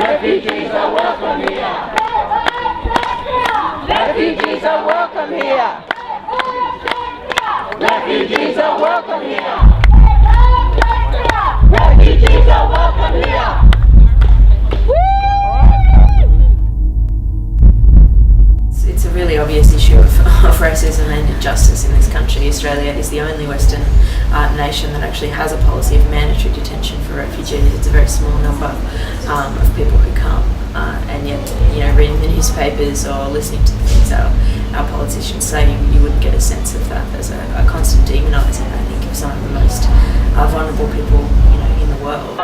Refugees are welcome here. Refugees are welcome here. Refugees are welcome here. Refugees are welcome here. It's a really obvious issue of racism and injustice in this country. Australia is the only Western nation that actually has a policy of mandatory detention for refugees. It's a very small number of people who come, and yet, reading the newspapers or listening to the things our politicians say, you wouldn't get a sense of that. There's a constant demonising, I think, of some of the most vulnerable people, in the world.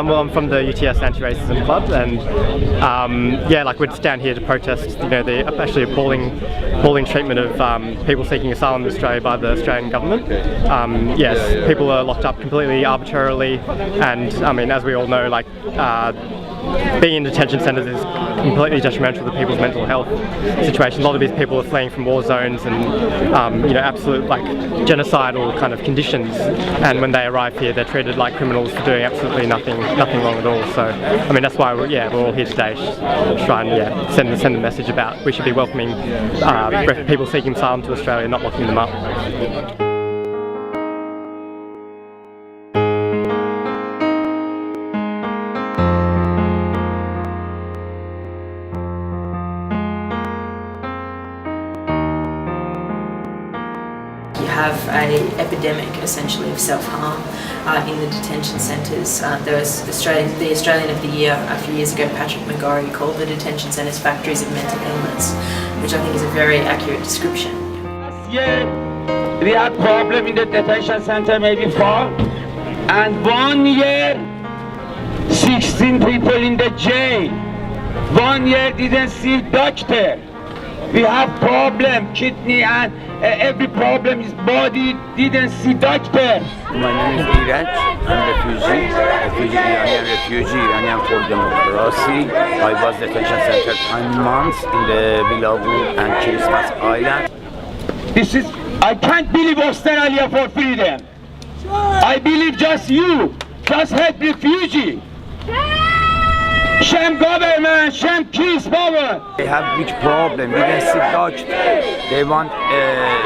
Well, I'm from the UTS Anti-Racism Club, and we're just down here to protest, the actually appalling treatment of people seeking asylum in Australia by the Australian government. Yes, people are locked up completely arbitrarily, and as we all know, being in detention centres is completely detrimental to people's mental health situation. A lot of these people are fleeing from war zones and absolute genocidal kind of conditions, and when they arrive here they're treated like criminals for doing absolutely nothing wrong at all. So that's why we're all here today to try and send the message about we should be welcoming people seeking asylum to Australia, not locking them up. You have an epidemic, essentially, of self-harm in the detention centres. There was the Australian of the Year a few years ago, Patrick McGorry, called the detention centres factories of mental illness, which I think is a very accurate description. Yeah, we had problem in the detention centre, maybe 4, and 1 year, 16 people in the jail. 1 year didn't see doctor. We have problem, kidney and every problem is body, didn't see doctor. My name is Iraj. I'm Iranian refugee for democracy. I was detention center 10 months in the Villawood and Christmas Island. I can't believe Australia for freedom. I believe just you, just help refugee. Shame government, shame peace power. They have big problem. We didn't see doctor. They want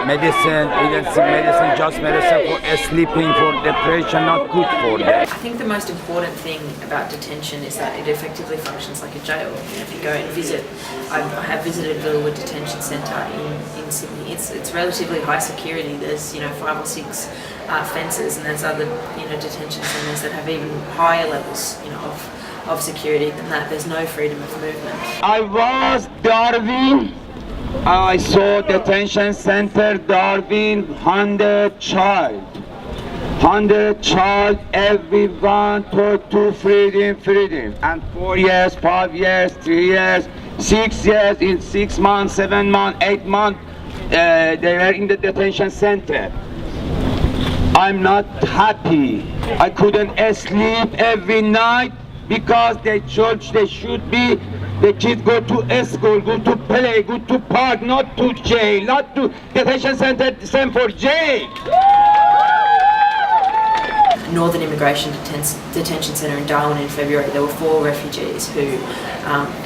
medicine. We didn't see medicine, just medicine for sleeping, for depression, not good for them. I think the most important thing about detention is that it effectively functions like a jail. If you go and visit, I have visited Villawood Detention Centre in Sydney. It's relatively high security. There's 5 or 6 fences, and there's other detention centres that have even higher levels of security than that. There's no freedom of movement. I was Darwin. I saw detention center Darwin, 100 child. 100 child, everyone to freedom. And 4 years, 5 years, 3 years, 6 years, in 6 months, 7 months, 8 months, they were in the detention center. I'm not happy. I couldn't sleep every night, because the kids go to school, go to play, go to park, not to jail, not to detention center, same for jail. Northern Immigration Detention Centre in Darwin in February, there were 4 refugees who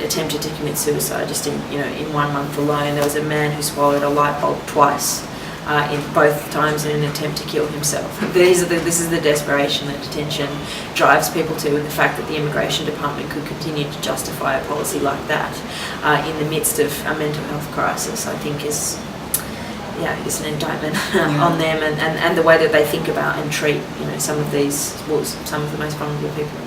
attempted to commit suicide just in 1 month alone. There was a man who swallowed a light bulb twice. In both times in an attempt to kill himself. This is the desperation that detention drives people to, and the fact that the Immigration Department could continue to justify a policy like that in the midst of a mental health crisis, I think is an indictment on them and the way that they think about and treat some of the most vulnerable people.